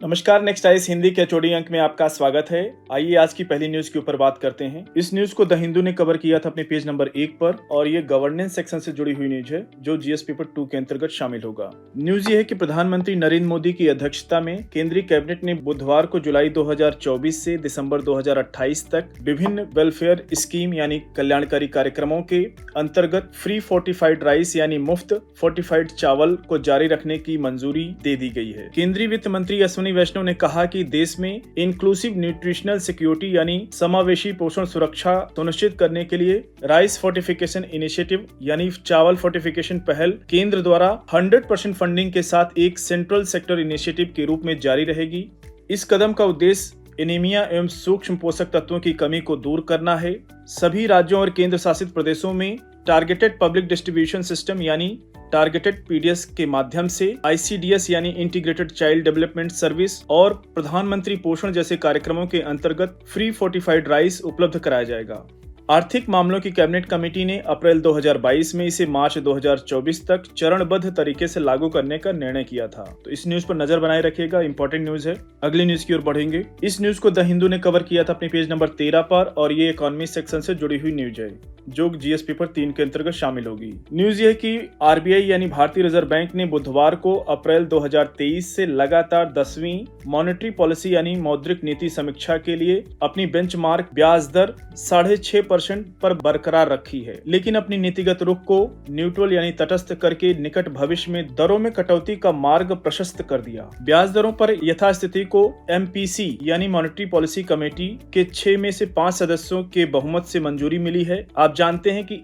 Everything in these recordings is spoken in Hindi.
नमस्कार, नेक्स्ट आइस हिंदी के HOD अंक में आपका स्वागत है। आइए आज की पहली न्यूज के ऊपर बात करते हैं। इस न्यूज को द हिंदू ने कवर किया था अपने पेज नंबर 1 पर और ये गवर्नेंस सेक्शन से जुड़ी हुई न्यूज है जो जीएस पेपर 2 के अंतर्गत शामिल होगा। न्यूज ये है कि प्रधानमंत्री नरेंद्र मोदी की अध्यक्षता में केंद्रीय कैबिनेट ने बुधवार को जुलाई 2024 से दिसंबर 2028 तक विभिन्न वेलफेयर स्कीम यानी कल्याणकारी कार्यक्रमों के अंतर्गत फ्री फोर्टिफाइड राइस यानी मुफ्त फोर्टिफाइड चावल को जारी रखने की मंजूरी दे दी गई है। केंद्रीय वित्त मंत्री अश्विनी वैष्णव ने कहा कि देश में इंक्लूसिव न्यूट्रिशनल सिक्योरिटी यानी समावेशी पोषण सुरक्षा सुनिश्चित करने के लिए राइस फोर्टिफिकेशन इनिशिएटिव यानी चावल फोर्टिफिकेशन पहल केंद्र द्वारा 100% फंडिंग के साथ एक सेंट्रल सेक्टर इनिशिएटिव के रूप में जारी रहेगी। इस कदम का उद्देश्य एनीमिया एवं सूक्ष्म पोषक तत्वों की कमी को दूर करना है। सभी राज्यों और केंद्र शासित प्रदेशों में टारगेटेड पब्लिक डिस्ट्रीब्यूशन सिस्टम यानी टारगेटेड पीडीएस के माध्यम से ICDS यानी इंटीग्रेटेड चाइल्ड डेवलपमेंट सर्विस और प्रधानमंत्री पोषण जैसे कार्यक्रमों के अंतर्गत फ्री फोर्टिफाइड राइस उपलब्ध कराया जाएगा। आर्थिक मामलों की कैबिनेट कमेटी ने अप्रैल 2022 में इसे मार्च 2024 तक चरणबद्ध तरीके से लागू करने का निर्णय किया था। तो इस न्यूज पर नजर बनाए रखिएगा, इंपॉर्टेंट न्यूज है। अगली न्यूज की ओर बढ़ेंगे। इस न्यूज को द हिंदू ने कवर किया था अपने पेज नंबर 13 पर और ये इकोनॉमी सेक्शन से जुड़ी हुई न्यूज है जो जीएस पेपर 3 के अंतर्गत शामिल होगी। न्यूज ये है कि RBI यानी भारतीय रिजर्व बैंक ने बुधवार को अप्रैल 2023 से लगातार 10वीं मॉनेटरी पॉलिसी यानी मौद्रिक नीति समीक्षा के लिए अपनी बेंचमार्क ब्याज दर 6.5% पर बरकरार रखी है, लेकिन अपनी नीतिगत रुख को न्यूट्रल यानी तटस्थ करके निकट भविष्य में दरों में कटौती का मार्ग प्रशस्त कर दिया। ब्याज दरों पर यथास्थिति को MPC यानी मॉनेटरी पॉलिसी कमेटी के 6 में से 5 सदस्यों के बहुमत से मंजूरी मिली है। आप जानते हैं कि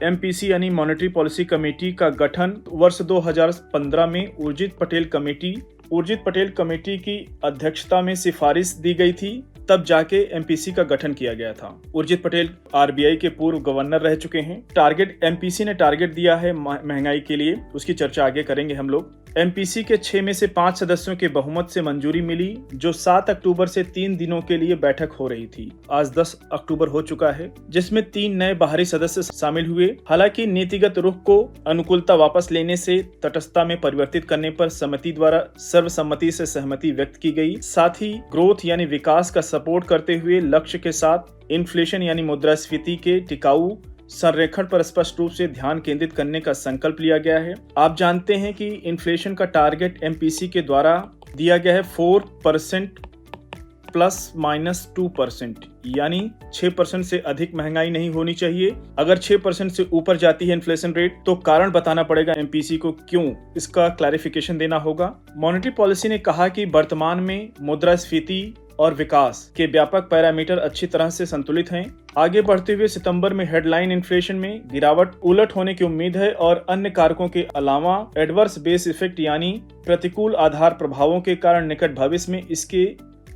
MPC यानी मॉनेटरी पॉलिसी कमेटी का गठन वर्ष 2015 में उर्जित पटेल कमेटी की अध्यक्षता में सिफारिश दी गई थी, तब जाके MPC का गठन किया गया था। उर्जित पटेल RBI के पूर्व गवर्नर रह चुके हैं। MPC ने टारगेट दिया है महंगाई के लिए, उसकी चर्चा आगे करेंगे हम लोग। MPC के 6 में से 5 सदस्यों के बहुमत से मंजूरी मिली जो 7 अक्टूबर से 3 दिनों के लिए बैठक हो रही थी। आज 10 अक्टूबर हो चुका है, जिसमें 3 नए बाहरी सदस्य शामिल हुए। हालांकि नीतिगत रुख को अनुकूलता वापस लेने से तटस्थता में परिवर्तित करने पर समिति द्वारा सर्वसम्मति से सहमति व्यक्त की गई। साथ ही ग्रोथ यानी विकास का सपोर्ट करते हुए लक्ष्य के साथ इन्फ्लेशन यानी मुद्रास्फीति के टिकाऊ संरेखण पर स्पष्ट रूप से ध्यान केंद्रित करने का संकल्प लिया गया है। आप जानते हैं कि इन्फ्लेशन का टारगेट MPC के द्वारा दिया गया है 4% ±2%, यानी 6% से अधिक महंगाई नहीं होनी चाहिए। अगर 6% से ऊपर जाती है इन्फ्लेशन रेट तो कारण बताना पड़ेगा MPC को क्यों, इसका क्लैरिफिकेशन देना होगा। मॉनेटरी पॉलिसी ने कहा कि वर्तमान में मुद्रास्फीति और विकास के व्यापक पैरामीटर अच्छी तरह से संतुलित हैं। आगे बढ़ते हुए सितंबर में हेडलाइन इन्फ्लेशन में गिरावट उलट होने की उम्मीद है और अन्य कारकों के अलावा एडवर्स बेस इफेक्ट यानी प्रतिकूल आधार प्रभावों के कारण निकट भविष्य में इसके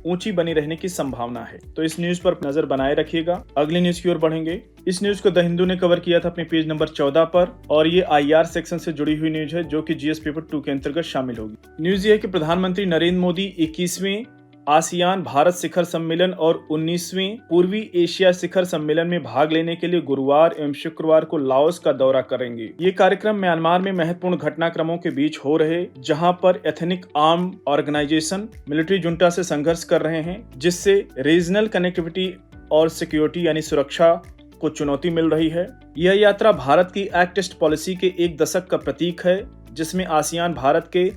ऊंची बनी रहने की संभावना है। तो इस न्यूज पर नजर बनाए रखिएगा। अगली न्यूज की ओर बढ़ेंगे। इस न्यूज को द हिंदू ने कवर किया था अपने पेज नंबर 14 पर और ये IR सेक्शन से जुड़ी हुई न्यूज है जो कि जीएस पेपर 2 के अंतर्गत शामिल होगी। न्यूज ये है कि प्रधानमंत्री नरेंद्र मोदी 21वें आसियान भारत शिखर सम्मेलन और 19वें पूर्वी एशिया शिखर सम्मेलन में भाग लेने के लिए गुरुवार एवं शुक्रवार को लाओस का दौरा करेंगे। ये कार्यक्रम म्यांमार में महत्वपूर्ण घटनाक्रमों के बीच हो रहे, जहां पर ethnic arm organisation military junta से संघर्ष कर रहे हैं, जिससे रीजनल कनेक्टिविटी और सिक्योरिटी यानी सुरक्षा को चुनौती मिल रही है। यह यात्रा भारत की एक्ट ईस्ट पॉलिसी के 1 दशक का प्रतीक है, जिसमें आसियान भारत के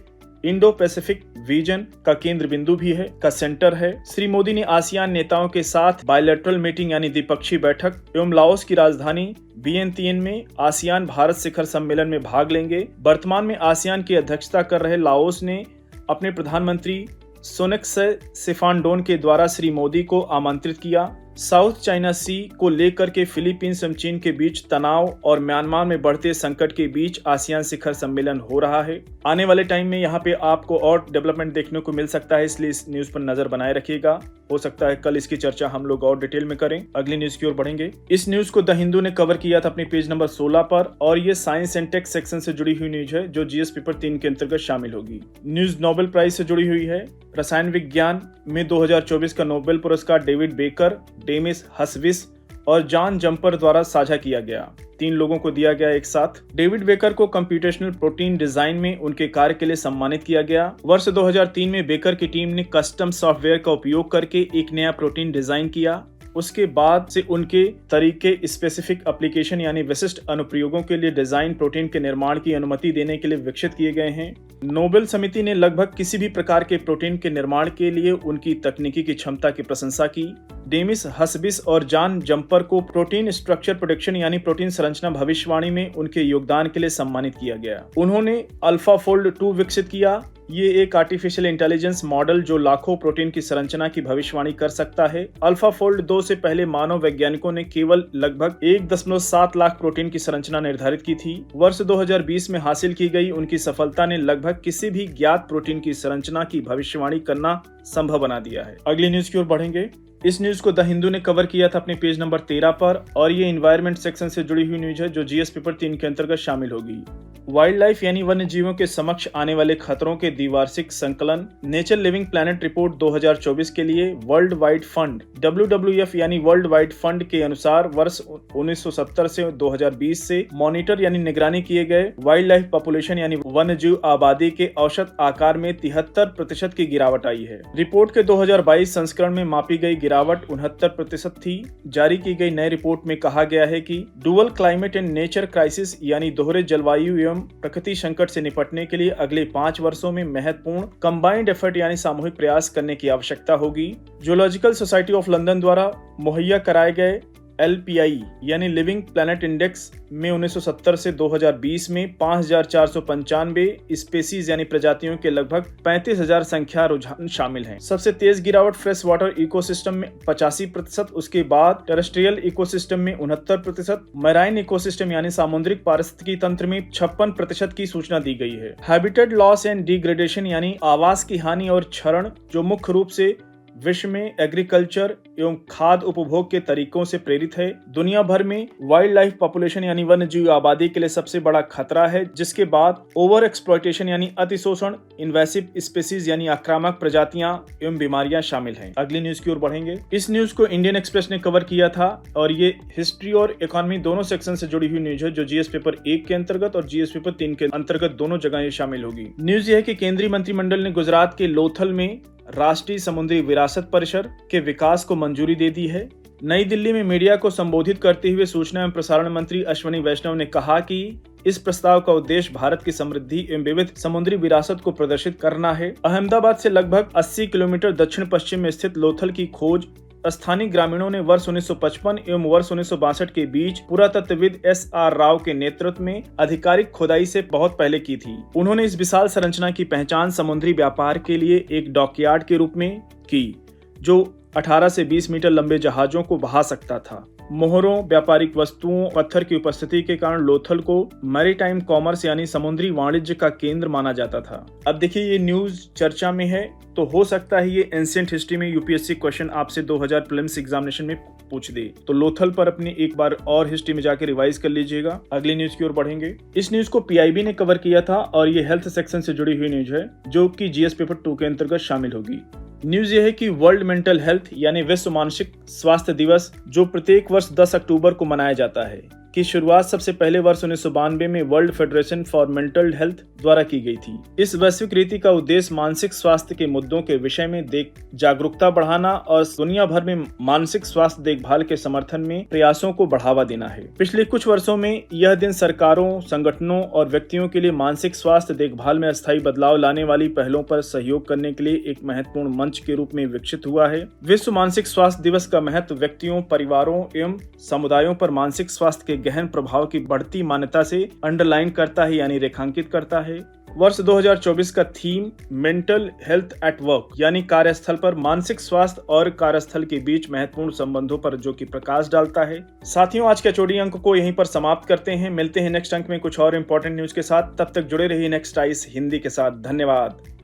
इंडो पैसिफिक रीजन का केंद्र बिंदु भी है, का सेंटर है। श्री मोदी ने आसियान नेताओं के साथ बायलैटरल मीटिंग यानी द्विपक्षीय बैठक एवं लाओस की राजधानी वियंतियन में आसियान भारत शिखर सम्मेलन में भाग लेंगे। वर्तमान में आसियान की अध्यक्षता कर रहे लाओस ने अपने प्रधानमंत्री सोनेक्से सिफानडोन के द्वारा श्री मोदी को आमंत्रित किया। साउथ चाइना सी को लेकर के फिलीपींस एवं चीन के बीच तनाव और म्यांमार में बढ़ते संकट के बीच आसियान शिखर सम्मेलन हो रहा है। आने वाले टाइम में यहाँ पे आपको और डेवलपमेंट देखने को मिल सकता है, इसलिए इस न्यूज पर नजर बनाए रखिएगा। हो सकता है कल इसकी चर्चा हम लोग और डिटेल में करें। अगली न्यूज की ओर बढ़ेंगे। इस न्यूज को द हिंदू ने कवर किया था अपने पेज नंबर 16 पर और ये साइंस एंड टेक सेक्शन से जुड़ी हुई न्यूज है जो जीएस पेपर 3 के अंतर्गत शामिल होगी। न्यूज नोबेल प्राइज से जुड़ी हुई है। रसायन विज्ञान में 2024 का नोबेल पुरस्कार डेविड बेकर, डेमिस हसविस और जॉन जंपर द्वारा साझा किया गया। 3 लोगों को दिया गया एक साथ। डेविड बेकर को कंप्यूटेशनल प्रोटीन डिजाइन में उनके कार्य के लिए सम्मानित किया गया। वर्ष 2003 में बेकर की टीम ने कस्टम सॉफ्टवेयर का उपयोग करके एक नया प्रोटीन डिजाइन किया। उसके बाद से उनके तरीके स्पेसिफिक एप्लीकेशन यानी विशिष्ट अनुप्रयोगों के लिए डिजाइन प्रोटीन के निर्माण की अनुमति देने के लिए विकसित किए गए हैं। नोबेल समिति ने लगभग किसी भी प्रकार के प्रोटीन के निर्माण के लिए उनकी तकनीकी की क्षमता की प्रशंसा की। डेमिस हस्बिस और जॉन जंपर को प्रोटीन स्ट्रक्चर प्रेडिक्शन यानी प्रोटीन संरचना भविष्यवाणी में उनके योगदान के लिए सम्मानित किया गया। उन्होंने अल्फाफोल्ड 2 विकसित किया। ये एक आर्टिफिशियल इंटेलिजेंस मॉडल जो लाखों प्रोटीन की संरचना की भविष्यवाणी कर सकता है। अल्फाफोल्ड 2 से पहले मानव वैज्ञानिकों ने केवल लगभग 1.7 लाख प्रोटीन की संरचना निर्धारित की थी। वर्ष 2020 में हासिल की गई उनकी सफलता ने लगभग किसी भी ज्ञात प्रोटीन की संरचना की भविष्यवाणी करना संभव बना दिया है। अगली न्यूज की ओर बढ़ेंगे। इस न्यूज को द हिंदू ने कवर किया था अपने पेज नंबर 13 पर और ये एनवायरनमेंट सेक्शन से जुड़ी हुई न्यूज है जो जीएस पेपर 3 के अंतर्गत शामिल होगी। वाइल्ड लाइफ यानी वन्य जीवों के समक्ष आने वाले खतरों के द्विवार्षिक संकलन नेचर लिविंग प्लैनेट रिपोर्ट 2024 के लिए वर्ल्ड वाइड फंड WWF यानी वर्ल्ड वाइड फंड के अनुसार वर्ष 1970 से 2020 से मॉनिटर यानी निगरानी किए गए वाइल्ड लाइफ पॉपुलेशन यानी वन्य जीव आबादी के औसत आकार में 73% की गिरावट आई है। रिपोर्ट के 2022 संस्करण में मापी गई गिरावट 69% थी। जारी की गई नई रिपोर्ट में कहा गया है कि dual climate and nature crisis यानी दोहरे जलवायु एवं प्रकृति संकट से निपटने के लिए अगले 5 वर्षों में महत्वपूर्ण कंबाइंड एफर्ट यानी सामूहिक प्रयास करने की आवश्यकता होगी। जियोलॉजिकल सोसाइटी ऑफ लंदन द्वारा मुहैया कराए गए LPI यानी लिविंग प्लैनेट इंडेक्स में 1970 से 2020 में 5,495 स्पेसीज यानी प्रजातियों के लगभग 35,000 संख्या रुझान शामिल हैं। सबसे तेज गिरावट फ्रेश वाटर इकोसिस्टम में 85%, उसके बाद टेरेस्ट्रियल इकोसिस्टम में 69%, मैराइन इकोसिस्टम यानी सामुद्रिक पारिस्थितिकी तंत्र में 56% की सूचना दी गई है। हैबिटेट लॉस एंड डिग्रेडेशन यानी आवास की हानि और क्षरण जो मुख्य रूप से विश्व में एग्रीकल्चर एवं खाद्य उपभोग के तरीकों से प्रेरित है। दुनिया भर में वाइल्ड लाइफ पॉपुलेशन यानी वन्य जीव आबादी के लिए सबसे बड़ा खतरा है, जिसके बाद ओवर एक्सप्लॉयटेशन यानी अतिशोषण, इन्वेसिव स्पीसीज यानी आक्रामक प्रजातियां एवं बीमारियां शामिल हैं। अगली न्यूज की ओर बढ़ेंगे। इस न्यूज को इंडियन एक्सप्रेस ने कवर किया था और ये हिस्ट्री और इकोनॉमी दोनों सेक्शन से जुड़ी हुई न्यूज है जो जीएस पेपर 1 के अंतर्गत और जीएस पेपर 3 के अंतर्गत दोनों जगह ये शामिल होगी। न्यूज ये है कि केंद्रीय मंत्रिमंडल ने गुजरात के लोथल में राष्ट्रीय समुद्री विरासत परिसर के विकास को मंजूरी दे दी है। नई दिल्ली में मीडिया को संबोधित करते हुए सूचना एवं प्रसारण मंत्री अश्विनी वैष्णव ने कहा कि इस प्रस्ताव का उद्देश्य भारत की समृद्धि एवं विविध समुद्री विरासत को प्रदर्शित करना है। अहमदाबाद से लगभग 80 किलोमीटर दक्षिण पश्चिम में स्थित लोथल की खोज स्थानीय ग्रामीणों ने वर्ष 1955 एवं वर्ष 1962 के बीच पुरातत्वविद SR राव के नेतृत्व में आधिकारिक खुदाई से बहुत पहले की थी। उन्होंने इस विशाल संरचना की पहचान समुद्री व्यापार के लिए एक डॉकयार्ड के रूप में की जो 18 से 20 मीटर लंबे जहाजों को बहा सकता था। मोहरों, व्यापारिक वस्तुओं, पत्थर की उपस्थिति के कारण लोथल को मैरीटाइम कॉमर्स यानी समुद्री वाणिज्य का केंद्र माना जाता था। अब देखिए ये न्यूज चर्चा में है तो हो सकता है ये एंशिएंट हिस्ट्री में यूपीएससी क्वेश्चन आपसे 2000 प्रीलिम्स एग्जामिनेशन में पूछ दे, तो लोथल पर अपनी एक बार और हिस्ट्री में जाकर रिवाइज कर लीजिएगा। अगली न्यूज की ओर बढ़ेंगे। इस न्यूज को PIB ने कवर किया था और ये हेल्थ सेक्शन से जुड़ी हुई न्यूज है जो कि जीएस पेपर 2 के अंतर्गत शामिल होगी। न्यूज ये है कि वर्ल्ड मेंटल हेल्थ यानी विश्व मानसिक स्वास्थ्य दिवस जो प्रत्येक वर्ष 10 अक्टूबर को मनाया जाता है की शुरुआत सबसे पहले वर्ष 1992 में world federation for mental health द्वारा की गई थी। इस वैश्विक रीति का उद्देश्य मानसिक स्वास्थ्य के मुद्दों के विषय में जागरूकता बढ़ाना और दुनिया भर में मानसिक स्वास्थ्य देखभाल के समर्थन में प्रयासों को बढ़ावा देना है। पिछले कुछ वर्षों में यह दिन सरकारों, संगठनों और व्यक्तियों के लिए मानसिक स्वास्थ्य देखभाल में अस्थायी बदलाव लाने वाली पहलों पर सहयोग करने के लिए एक महत्वपूर्ण मंच के रूप में विकसित हुआ है। विश्व मानसिक स्वास्थ्य दिवस का महत्व व्यक्तियों, परिवारों एवं समुदायों पर मानसिक स्वास्थ्य के गहन प्रभाव की बढ़ती मान्यता से अंडरलाइन करता है यानी रेखांकित करता है। वर्ष 2024 का theme mental health at work यानी कार्यस्थल पर मानसिक स्वास्थ्य और कार्यस्थल के बीच महत्वपूर्ण संबंधों पर जो कि प्रकाश डालता है। साथियों, आज के HOD अंक को यहीं पर समाप्त करते हैं। मिलते हैं नेक्स्ट अंक में कुछ और इंपॉर्टेंट न्यूज के साथ। तब तक जुड़े रहिए नेक्स्ट आइस हिंदी के साथ। धन्यवाद।